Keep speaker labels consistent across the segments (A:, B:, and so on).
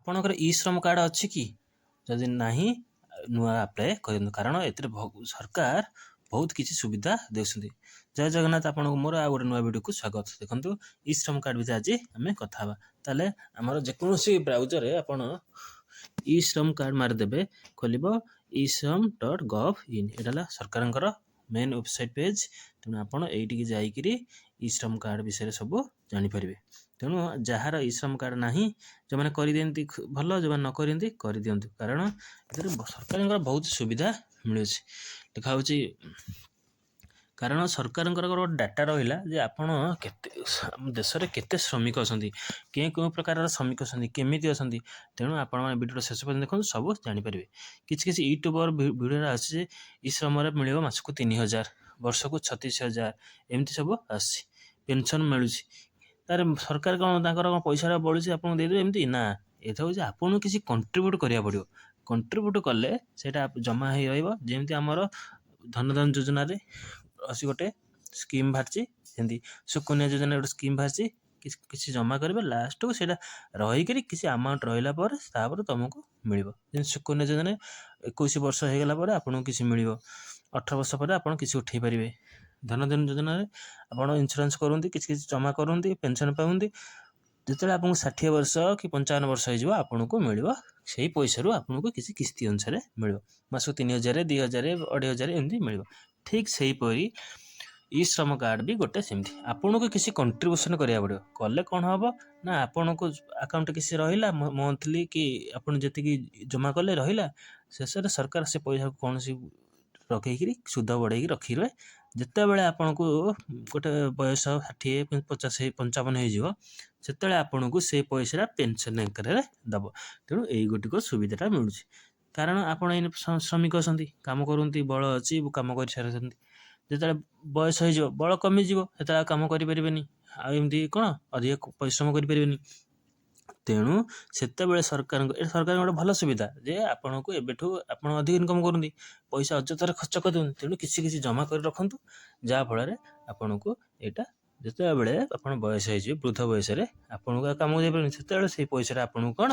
A: ଆପଣଙ୍କର ଇ ଶ୍ରମ କାର୍ଡ଼ ଅଛି କି? ଯଦି ନାହିଁ ନୂଆ ଆପ୍ଲାଏ କରନ୍ତୁ, କାରଣ ଏଥିରେ ସରକାର ବହୁତ କିଛି ସୁବିଧା ଦେଉଛନ୍ତି। ଜୟ ଜଗନ୍ନାଥ, ଆପଣଙ୍କୁ ମୋର ଆଉ ଗୋଟେ ନୂଆ ଭିଡ଼ିଓକୁ ସ୍ୱାଗତ। ଦେଖନ୍ତୁ, ଇ ଶ୍ରମ କାର୍ଡ଼ ଭିତରେ ଆଜି ଆମେ କଥା ହେବା। ତାହେଲେ ଆମର ଯେକୌଣସି ବ୍ରାଉଜରରେ ଆପଣ ଇ ଶ୍ରମ କାର୍ଡ଼ ମାରିଦେବେ, ଖୋଲିବ eShram.gov.in। ଏଇଟା ହେଲା ସରକାରଙ୍କର ମେନ୍ ୱେବସାଇଟ୍ ପେଜ୍। ତେଣୁ ଆପଣ ଏଇଠିକି ଯାଇକିରି ଇ ଶ୍ରମ କାର୍ଡ଼ ବିଷୟରେ ସବୁ ଜାଣିପାରିବେ। ତେଣୁ ଯାହାର ଇ ଶ୍ରମ କାର୍ଡ଼ ନାହିଁ, ଯେଉଁମାନେ କରିଦିଅନ୍ତି ଭଲ, ଯେଉଁମାନେ ନ କରନ୍ତି କରିଦିଅନ୍ତୁ, କାରଣ ଏଥିରେ ସରକାରଙ୍କର ବହୁତ ସୁବିଧା ମିଳୁଛି। ଲେଖା ହେଉଛି, କାରଣ ସରକାରଙ୍କର ଗୋଟେ ଡାଟା ରହିଲା ଯେ ଆପଣ କେତେ ଦେଶରେ କେତେ ଶ୍ରମିକ ଅଛନ୍ତି, କେଉଁ ପ୍ରକାରର ଶ୍ରମିକ ଅଛନ୍ତି, କେମିତି ଅଛନ୍ତି। ତେଣୁ ଆପଣମାନେ ଭିଡ଼ିଓଟା ଶେଷ ପର୍ଯ୍ୟନ୍ତ ଦେଖନ୍ତୁ, ସବୁ ଜାଣିପାରିବେ। କିଛି ୟୁଟ୍ୟୁବର ଭିଡ଼ିଓରେ ଅଛି ଯେ ଇ ଶ୍ରମରେ ମିଳିବ ମାସକୁ 3,000, ବର୍ଷକୁ 36,000, ଏମିତି ସବୁ ଆସୁଛି। ପେନସନ୍ ମିଳୁଛି। ତାର ସରକାର କ'ଣ ତାଙ୍କର ପଇସାଟା ବଳୁଛି ଆପଣଙ୍କୁ ଦେଇଦେବେ ଏମିତି ନା। ଏଇଟା ହେଉଛି ଆପଣଙ୍କୁ କିଛି କଣ୍ଟ୍ରିବ୍ୟୁଟ୍ କରିବାକୁ ପଡ଼ିବ। କଣ୍ଟ୍ରିବ୍ୟୁଟ୍ କଲେ ସେଇଟା ଜମା ହେଇ ରହିବ। ଯେମିତି ଆମର ଧନଧାନ ଯୋଜନାରେ ଅଛି ଗୋଟେ ସ୍କିମ୍ ବାହାରିଛି, ସେମିତି ସୁକନ୍ୟା ଯୋଜନାରେ ଗୋଟେ ସ୍କିମ୍ ବାହାରିଛି। କିଛି ଜମା କରିବେ, ଲାଷ୍ଟକୁ ସେଇଟା ରହିକରି କିଛି ଆମାଉଣ୍ଟ ରହିଲା ପରେ ତାପରେ ତୁମକୁ ମିଳିବ। ଯେମିତି ସୁକନ୍ୟା ଯୋଜନାରେ 21 ବର୍ଷ ହେଇଗଲା ପରେ ଆପଣଙ୍କୁ କିଛି ମିଳିବ, 18 ବର୍ଷ ପରେ ଆପଣ କିଛି ଉଠାଇ ପାରିବେ। ଧନଧାନ ଯୋଜନାରେ ଆପଣ ଇନ୍ସୁରାନ୍ସ କରନ୍ତି, କିଛି ଜମା କରନ୍ତି, ପେନସନ୍ ପାଆନ୍ତି। ଯେତେବେଳେ ଆପଣଙ୍କୁ 60 ବର୍ଷ କି 55 ବର୍ଷ ହେଇଯିବ, ଆପଣଙ୍କୁ ମିଳିବ ସେଇ ପଇସାରୁ ଆପଣଙ୍କୁ କିଛି କିସ୍ତି ଅନୁସାରେ ମିଳିବ। ମାସକୁ 3,000, 2,000, 2,500 ଏମିତି ମିଳିବ। ଠିକ୍ ସେହିପରି ଇ ଶ୍ରମ କାର୍ଡ଼ ବି ଗୋଟେ ସେମିତି। ଆପଣଙ୍କୁ କିଛି କଣ୍ଟ୍ରିବ୍ୟୁସନ୍ କରିବାକୁ ପଡ଼ିବ। କଲେ କ'ଣ ହେବ ନା, ଆପଣଙ୍କୁ ଆକାଉଣ୍ଟରେ କିଛି ରହିଲା ମନ୍ଥଲି, କି ଆପଣ ଯେତିକି ଜମା କଲେ ରହିଲା, ଶେଷରେ ସରକାର ସେ ପଇସାକୁ କୌଣସି ରଖେଇକିରି ସୁଧ ବଢ଼େଇକି ରଖିବେ। ଯେତେବେଳେ ଆପଣଙ୍କୁ ଗୋଟେ ବୟସ 60, 50, 55 ହେଇଯିବ, ସେତେବେଳେ ଆପଣଙ୍କୁ ସେ ପଇସାଟା ପେନସନ୍ ଆକାରରେ ଦେବ। ତେଣୁ ଏଇ ଗୋଟିକ ସୁବିଧାଟା ମିଳୁଛି। କାରଣ ଆପଣ ଏଇନେ ଶ୍ରମିକ ଅଛନ୍ତି, କାମ କରନ୍ତି, ବଳ ଅଛି, କାମ କରିସାରିଛନ୍ତି। ଯେତେବେଳେ ବୟସ ହେଇଯିବ, ବଳ କମିଯିବ, ସେତେବେଳେ ଆଉ କାମ କରିପାରିବେନି, ଆଉ ଏମିତି କ'ଣ ଅଧିକ ପରିଶ୍ରମ କରିପାରିବେନି। ତେଣୁ ସେତେବେଳେ ସରକାରଙ୍କ ଗୋଟେ ଭଲ ସୁବିଧା ଯେ ଆପଣଙ୍କୁ ଏବେଠୁ ଆପଣ ଅଧିକ ଇନକମ୍ କରନ୍ତି, ପଇସା ଅଯଥାରେ ଖର୍ଚ୍ଚ କରିଦିଅନ୍ତି। ତେଣୁ କିଛି ଜମା କରି ରଖନ୍ତୁ, ଯାହାଫଳରେ ଆପଣଙ୍କୁ ଏଇଟା ଯେତେବେଳେ ଆପଣ ବୟସ ହେଇଯିବେ, ବୃଦ୍ଧ ବୟସରେ ଆପଣଙ୍କୁ ଆଉ କାମକୁ ଯାଇପାରିବେନି, ସେତେବେଳେ ସେଇ ପଇସାରେ ଆପଣଙ୍କୁ କ'ଣ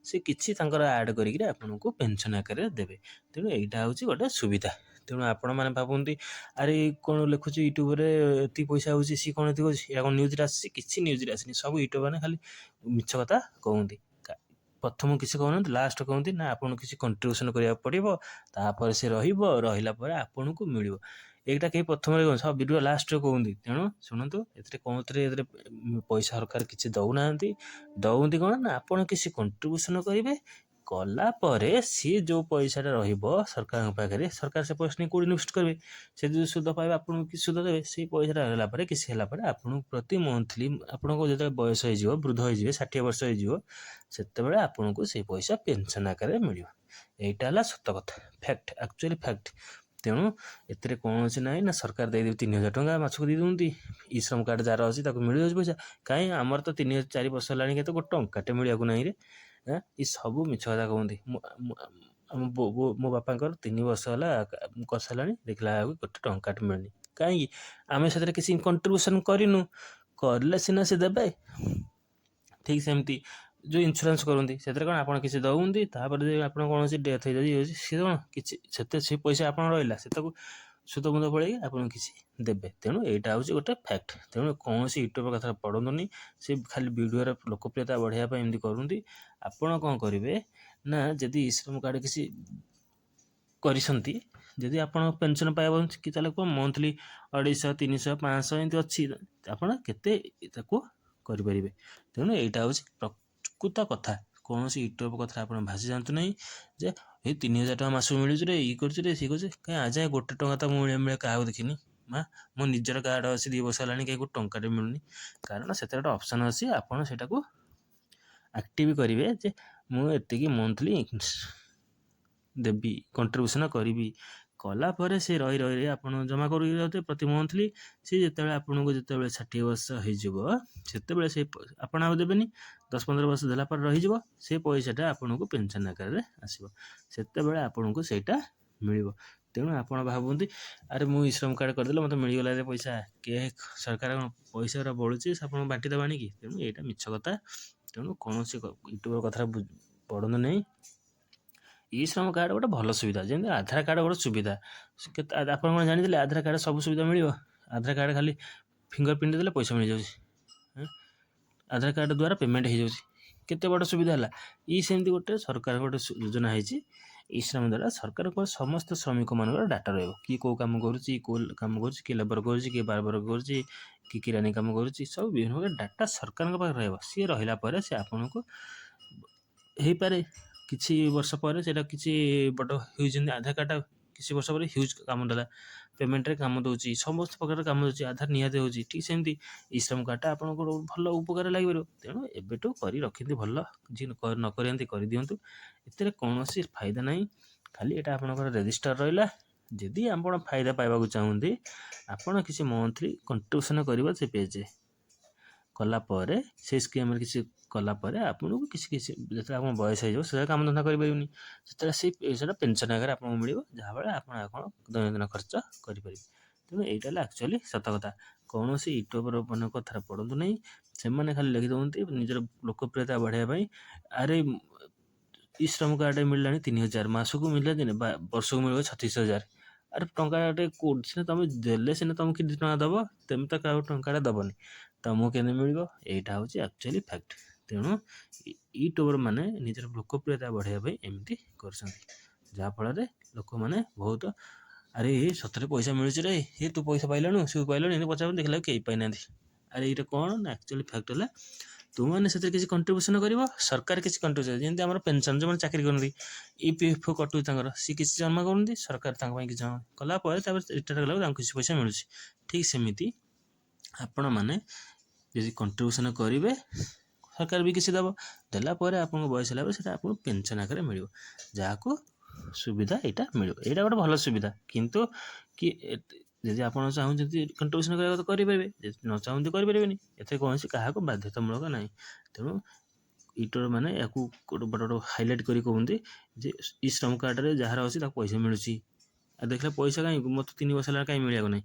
A: ସେ କିଛି ତାଙ୍କର ଆଡ଼୍ କରିକିରି ଆପଣଙ୍କୁ ପେନସନ୍ ଆକାରରେ ଦେବେ। ତେଣୁ ଏଇଟା ହେଉଛି ଗୋଟେ ସୁବିଧା। ତେଣୁ ଆପଣମାନେ ଭାବନ୍ତି, ଆରେ କ'ଣ ଲେଖୁଛି ୟୁଟ୍ୟୁବରେ ଏତିକି ପଇସା ହେଉଛି, ସିଏ କ'ଣ ଏତିକି ହେଉଛି, ଏଇଟା କ'ଣ ନ୍ୟୁଜ୍ରେ ଆସିଛି? କିଛି ନ୍ୟୁଜ୍ରେ ଆସିନି। ସବୁ ୟୁଟ୍ୟୁବ୍ ମାନେ ଖାଲି ମିଛ କଥା କହନ୍ତି। ପ୍ରଥମ କିଛି କହୁନାହାନ୍ତି, ଲାଷ୍ଟ କହନ୍ତି ନା ଆପଣଙ୍କୁ କିଛି କଣ୍ଟ୍ରିବ୍ୟୁସନ୍ କରିବାକୁ ପଡ଼ିବ, ତାପରେ ସେ ରହିଲା ପରେ ଆପଣଙ୍କୁ ମିଳିବ। ଏଇଟା କେହି ପ୍ରଥମରେ କହନ୍ତି, ସବୁ ଭିଡ଼ିଓ ଲାଷ୍ଟରେ କହନ୍ତି। ତେଣୁ ଶୁଣନ୍ତୁ, ଏଥିରେ ପଇସା ସରକାର କିଛି ଦେଉନାହାନ୍ତି। କ'ଣ ନା, ଆପଣ କିଛି କଣ୍ଟ୍ରିବ୍ୟୁସନ୍ କରିବେ, କଲା ପରେ ସିଏ ଯେଉଁ ପଇସାଟା ରହିବ ସରକାରଙ୍କ ପାଖରେ, ସରକାର ସେ ପଇସା ନେଇ କେଉଁଠି ଇନଭେଷ୍ଟ କରିବେ, ସେ ଯେଉଁ ସୁଧ ପାଇବେ ଆପଣଙ୍କୁ କିଛି ସୁଧ ଦେବେ। ସେଇ ପଇସାଟା ହେଲା ପରେ, କିଛି ହେଲା ପରେ ଆପଣଙ୍କୁ ପ୍ରତି ମନ୍ଥଲି, ଆପଣଙ୍କୁ ଯେତେବେଳେ ବୟସ ହେଇଯିବ, ବୃଦ୍ଧ ହେଇଯିବେ, 60 ବର୍ଷ ହେଇଯିବ, ସେତେବେଳେ ଆପଣଙ୍କୁ ସେଇ ପଇସା ପେନସନ୍ ଆକାରରେ ମିଳିବ। ଏଇଟା ହେଲା ସତ କଥା, ଫ୍ୟାକ୍ଟ, ଆକ୍ଚୁଆଲି ଫ୍ୟାକ୍ଟ। ତେଣୁ ଏଥିରେ କୌଣସି ନାହିଁ ନା ସରକାର ଦେଇଦେବେ 3,000 ଟଙ୍କା ମାସକୁ ଦେଇଦିଅନ୍ତି। ଇ ଶ୍ରମ କାର୍ଡ଼ ଯାହାର ଅଛି ତାକୁ ମିଳିଯାଉଛି ପଇସା। କାହିଁ ଆମର ତ 3-4 ବର୍ଷ ହେଲାଣି, କେତେ ଗୋଟେ ଟଙ୍କାଟେ ମିଳିବାକୁ ନାହିଁ ରେ। ଏ ସବୁ ମିଛ କଥା କହନ୍ତି। ମୋ ବାପାଙ୍କର 3 ବର୍ଷ ହେଲା କରିସାରିଲାଣି, ଦେଖିଲା ବେଳକୁ ଗୋଟେ ଟଙ୍କାଟେ ମିଳୁନି। କାହିଁକି? ଆମେ ସେଥିରେ କିଛି କଣ୍ଟ୍ରିବ୍ୟୁସନ୍ କରିନୁ, କରିଲେ ସିନା ସେ ଦେବେ। ଠିକ୍ ସେମିତି ଯେଉଁ ଇନ୍ସୁରାନ୍ସ କରନ୍ତି, ସେଥିରେ କ'ଣ ଆପଣ କିଛି ଦେଉଛନ୍ତି, ତାପରେ ଯଦି ଆପଣ କୌଣସି ଡେଥ୍ ହେଇଯାଉଛି, ସିଏ କ'ଣ କିଛି ସେ ପଇସା ଆପଣ ରହିଲା, ସେଟାକୁ ସୁଧମୁଧ ପଳେଇକି ଆପଣଙ୍କୁ କିଛି ଦେବେ। ତେଣୁ ଏଇଟା ହେଉଛି ଗୋଟେ ଫ୍ୟାକ୍ଟ। ତେଣୁ କୌଣସି ୟୁଟ୍ୟୁବର କଥା ପଢ଼ନ୍ତୁନି, ସେ ଖାଲି ଭିଡ଼ିଓର ଲୋକପ୍ରିୟତା ବଢ଼ାଇବା ପାଇଁ ଏମିତି କରନ୍ତି। ଆପଣ କ'ଣ କରିବେ ନା, ଯଦି ଇ ଶ୍ରମ କାର୍ଡ଼ କିଛି କରିଛନ୍ତି, ଯଦି ଆପଣ ପେନସନ୍ ପାଇବାକୁ କି ତାହେଲେ କ'ଣ ମନ୍ଥଲି 250, 300, 500 ଏମିତି ଅଛି, ଆପଣ କେତେ ତାକୁ କରିପାରିବେ। ତେଣୁ ଏଇଟା ହେଉଛି ପ୍ରକୃତ କଥା। କୌଣସି ୟୁଟ୍ୟୁବ୍ କଥା ଆପଣ ଭାସି ଯାଆନ୍ତୁ ନାହିଁ ଯେ ଏଇ 3,000 ଟଙ୍କା ମାସକୁ ମିଳୁଛି ରେ, ଇଏ କରୁଛି ରେ, ସିଏ କରୁଛି। କାହିଁ ଆଯାଏ ଗୋଟେ ଟଙ୍କା ତ ମୁଁ ମିଳେ କାହାକୁ ଦେଖିନି। ମୋ ନିଜର କାର୍ଡ଼ ଅଛି, 2 ବର୍ଷ ହେଲାଣି, କାହିଁ ଗୋଟେ ଟଙ୍କାଟେ ମିଳୁନି। କାରଣ ସେଥିରେ ଗୋଟେ ଅପସନ୍ ଅଛି, ଆପଣ ସେଟାକୁ ଆକ୍ଟିଭ୍ କରିବେ ଯେ ମୁଁ ଏତିକି ମନ୍ଥଲି ଦେବି, କଣ୍ଟ୍ରିବ୍ୟୁସନ୍ କରିବି। କଲା ପରେ ସେ ରହି ଆପଣ ଜମା କରିକି ଯାଉଥିବେ ପ୍ରତି ମନ୍ଥଲି। ସେ ଯେତେବେଳେ 60 ବର୍ଷ ହେଇଯିବ, ସେତେବେଳେ ସେ ଆପଣ ଆଉ ଦେବେନି, 10-15 ବର୍ଷ ଦେଲା ପରେ ରହିଯିବ, ସେ ପଇସାଟା ଆପଣଙ୍କୁ ପେନସନ୍ ଆକାରରେ ଆସିବ। ସେତେବେଳେ ଆପଣଙ୍କୁ ସେଇଟା ମିଳିବ। ତେଣୁ ଆପଣ ଭାବନ୍ତି, ଆରେ ମୁଁ ଇ ଶ୍ରମ କାର୍ଡ଼ କରିଦେଲେ ମୋତେ ମିଳିଗଲା ରେ ପଇସା, ସରକାର ପଇସାଟା ବଳୁଛି, ଆପଣଙ୍କୁ ବାଣ୍ଟି ଦେବ ଆଣିକି। ତେଣୁ ଏଇଟା ମିଛ କଥା। ତେଣୁ କୌଣସି ୟୁଟ୍ୟୁବର କଥା ପଡ଼ନ୍ତୁ ନାହିଁ। ଇ ଶ୍ରମ କାର୍ଡ଼ ଗୋଟେ ଭଲ ସୁବିଧା, ଯେମିତି ଆଧାର କାର୍ଡ଼ ଗୋଟେ ସୁବିଧା। ଆପଣ କ'ଣ ଜାଣିଥିଲେ ଆଧାର କାର୍ଡ଼ ସବୁ ସୁବିଧା ମିଳିବ? ଆଧାର କାର୍ଡ଼ ଖାଲି ଫିଙ୍ଗର ପ୍ରିଣ୍ଟ ଦେଲେ ପଇସା ମିଳିଯାଉଛି। ଆଧାର କାର୍ଡ଼ ଦ୍ୱାରା ପେମେଣ୍ଟ ହେଇଯାଉଛି। କେତେ ବଡ଼ ସୁବିଧା ହେଲା। ସେମିତି ଗୋଟେ ସରକାରଙ୍କ ଗୋଟେ ଯୋଜନା ହେଇଛି। ଇ ଶ୍ରମ ଦ୍ୱାରା ସରକାରଙ୍କ ସମସ୍ତ ଶ୍ରମିକମାନଙ୍କର ଡାଟା ରହିବ। କିଏ କେଉଁ କାମ କରୁଛି, କେଉଁ କାମ କରୁଛି, କିଏ ଲେବର କରୁଛି, କିଏ ବାର୍ବର କରୁଛି, କି କିରାନୀ କାମ କରୁଛି, ସବୁ ବିଭିନ୍ନ ପ୍ରକାର ଡାଟା ସରକାରଙ୍କ ପାଖରେ ରହିବ। ସିଏ ରହିଲା ପରେ ସେ ଆପଣଙ୍କୁ ହେଇପାରେ କିଛି ବର୍ଷ ପରେ ସେଇଟା କିଛି ବଡ଼ ହ୍ୟୁଜ୍, ଯେମିତି ଆଧାର କାର୍ଡ଼ଟା କିଛି ବର୍ଷ ପରେ ହ୍ୟୁଜ୍ କାମ ଦେଲା, ପେମେଣ୍ଟରେ କାମ ଦେଉଛି, ସମସ୍ତ ପ୍ରକାର କାମ ଦେଉଛି, ଆଧାର ନିହାତି ହେଉଛି। ଠିକ୍ ସେମିତି ଇ ଶ୍ରମ କାର୍ଡ଼ଟା ଆପଣଙ୍କର ଭଲ ଉପକାର ଲାଗିପାରିବ। ତେଣୁ ଏବେଠୁ କରି ରଖିନ୍ତି ଭଲ, ଯିଏ ନ କରିନ୍ତି କରିଦିଅନ୍ତୁ। ଏଥିରେ କୌଣସି ଫାଇଦା ନାହିଁ, ଖାଲି ଏଇଟା ଆପଣଙ୍କର ରେଜିଷ୍ଟର ରହିଲା। ଯଦି ଆପଣ ଫାଇଦା ପାଇବାକୁ ଚାହୁଁନ୍ତି, ଆପଣ କିଛି ମନ୍ଥଲି କଣ୍ଟ୍ରିବ୍ୟୁସନ୍ କରିବ ସେ ପେଜ୍ରେ। କଲା ପରେ ସେ ସ୍କିମ୍ରେ କିଛି କଲା ପରେ ଆପଣଙ୍କୁ କିଛି ଯେତେବେଳେ ଆପଣ ବୟସ ହେଇଯିବ ସେତେବେଳେ କାମଧନ୍ଦା କରିପାରିବେନି, ସେତେବେଳେ ସେଇ ପଇସାଟା ପେନସନ୍ ଆକାରରେ ଆପଣଙ୍କୁ ମିଳିବ, ଯାହାଫଳରେ ଆପଣ ଦୈନନ୍ଦିନ ଖର୍ଚ୍ଚ କରିପାରିବେ। ତେଣୁ ଏଇଟା ହେଲା ଆକ୍ଚୁଆଲି ସତ କଥା। କୌଣସି ୟୁଟ୍ୟୁବର ମାନଙ୍କ କଥାରେ ପଡ଼ନ୍ତୁ ନାହିଁ। ସେମାନେ ଖାଲି ଲେଖି ଦେଉଛନ୍ତି ନିଜର ଲୋକପ୍ରିୟତା ବଢ଼ାଇବା ପାଇଁ। ଆରେ ଇ ଶ୍ରମ କାର୍ଡ଼ ମିଳିଲାଣି 3,000, ମାସକୁ ମିଳିଲା ଦିନେ, ବର୍ଷକୁ ମିଳିବ 36,000। ଆରେ ଟଙ୍କାଟେ ସିନା ତୁମେ ଦେଲେ ସିନା ତୁମକୁ କିଛି ଟଙ୍କା ଦେବ, ତେମେ ତ କାହାକୁ ଟଙ୍କାଟା ଦେବନି, ତୁମକୁ କେମିତି ମିଳିବ? ଏଇଟା ହେଉଛି ଆକ୍ଚୁଆଲି ଫ୍ୟାକ୍ଟ। ତେଣୁ ୟୁଟ୍ୟୁବର ମାନେ ନିଜର ଲୋକପ୍ରିୟତା ବଢ଼ାଇବା ପାଇଁ ଏମିତି କରୁଛନ୍ତି, ଯାହାଫଳରେ ଲୋକମାନେ ବହୁତ ଆରେ ସତରେ ପଇସା ମିଳୁଛି ରେ, ତୁ ପଇସା ପାଇଲାଣୁ, ସେ ପାଇଲାଣି, ଏମିତି ପଚାରନ୍ତି, ଦେଖିଲା କେହି ପାଇନାହାନ୍ତି। ଆରେ ଏଇଟା କ'ଣ ନା ଆକ୍ଚୁଆଲି ଫ୍ୟାକ୍ଟ ହେଲା ତୁମମାନେ ସେଥିରେ କିଛି କଣ୍ଟ୍ରିବ୍ୟୁସନ୍ କରିବ, ସରକାର କିଛି କଣ୍ଟ୍ରିବ୍ୟୁସନ୍, ଯେମିତି ଆମର ପେନସନ୍ ଯେଉଁମାନେ ଚାକିରି କରନ୍ତି EPF କଟୁଛି ତାଙ୍କର, ସିଏ କିଛି ଜମା କରନ୍ତି, ସରକାର ତାଙ୍କ ପାଇଁ କିଛି ଜମା କଲା ପରେ ତାପରେ ରିଟାୟାର କଲା ତାଙ୍କୁ କିଛି ପଇସା ମିଳୁଛି। ଠିକ୍ ସେମିତି ଆପଣମାନେ ଯଦି କଣ୍ଟ୍ରିବ୍ୟୁସନ୍ କରିବେ, ସରକାର ବି କିଛି ଦେବ, ଦେଲା ପରେ ଆପଣଙ୍କ ବୟସ ହେଲା ପରେ ସେଇଟା ଆପଣଙ୍କୁ ପେନସନ୍ ଆକାରରେ ମିଳିବ, ଯାହାକୁ ସୁବିଧା ଏଇଟା ମିଳିବ। ଏଇଟା ଗୋଟେ ଭଲ ସୁବିଧା। କିନ୍ତୁ ଯଦି ଆପଣ ଚାହୁଁଛନ୍ତି କଣ୍ଟ୍ରିବ୍ୟୁସନ୍ କରିବା କଥା କରିପାରିବେ, ଯଦି ନ ଚାହୁଁଛନ୍ତି କରିପାରିବେନି। ଏଥିରେ କୌଣସି କାହାକୁ ବାଧ୍ୟତାମୂଳକ ନାହିଁ। ତେଣୁ ୟୁଟ୍ୟୁବର ମାନେ ୟାକୁ ଗୋଟେ ବଡ଼ ହାଇଲାଇଟ୍ କରି କୁହନ୍ତି ଯେ ଇ ଶ୍ରମ କାର୍ଡ଼ରେ ଯାହାର ଅଛି ତାକୁ ପଇସା ମିଳୁଛି। ଆଉ ଦେଖିଲା ପଇସା କାହିଁ ମୋତେ 3 ବର୍ଷ ହେଲା କାହିଁ ମିଳିବାକୁ ନାହିଁ,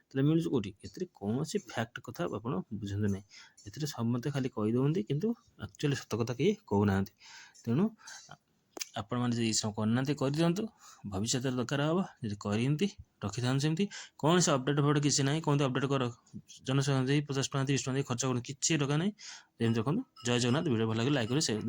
A: ତାହେଲେ ମିଳୁଛି କେଉଁଠି? ଏଥିରେ କୌଣସି ଫ୍ୟାକ୍ଟ କଥା ଆପଣ ବୁଝନ୍ତୁ ନାହିଁ। ଏଥିରେ ସମସ୍ତେ ଖାଲି କହିଦେଉଛନ୍ତି, କିନ୍ତୁ ଆକ୍ଚୁଆଲି ସତ କଥା କେହି କହୁନାହାନ୍ତି। ତେଣୁ ଆପଣମାନେ ଯଦି ଏସବୁ କରିନାହାନ୍ତି କରିଦିଅନ୍ତୁ, ଭବିଷ୍ୟତରେ ଦରକାର ହେବ। ଯଦି କରିନ୍ତି ରଖିଥାନ୍ତୁ ସେମିତି। କୌଣସି ଅପଡ଼େଟ୍ କିଛି ନାହିଁ, କୁହନ୍ତୁ ଅପଡ଼େଟ୍ କର, ଜନସେବା ଦେଇ 50 ଟଙ୍କା 30 ଟଙ୍କା ଦେଇ ଖର୍ଚ୍ଚ କରନ୍ତୁ, କିଛି ଦରକାର ନାହିଁ। ଯେମିତି ଦେଖନ୍ତୁ। ଜୟ ଜଗନ୍ନାଥ। ଭିଡ଼ିଓ ଭଲ ଲାଗିଲେ ଲାଇକ୍ କରି ସେୟାର।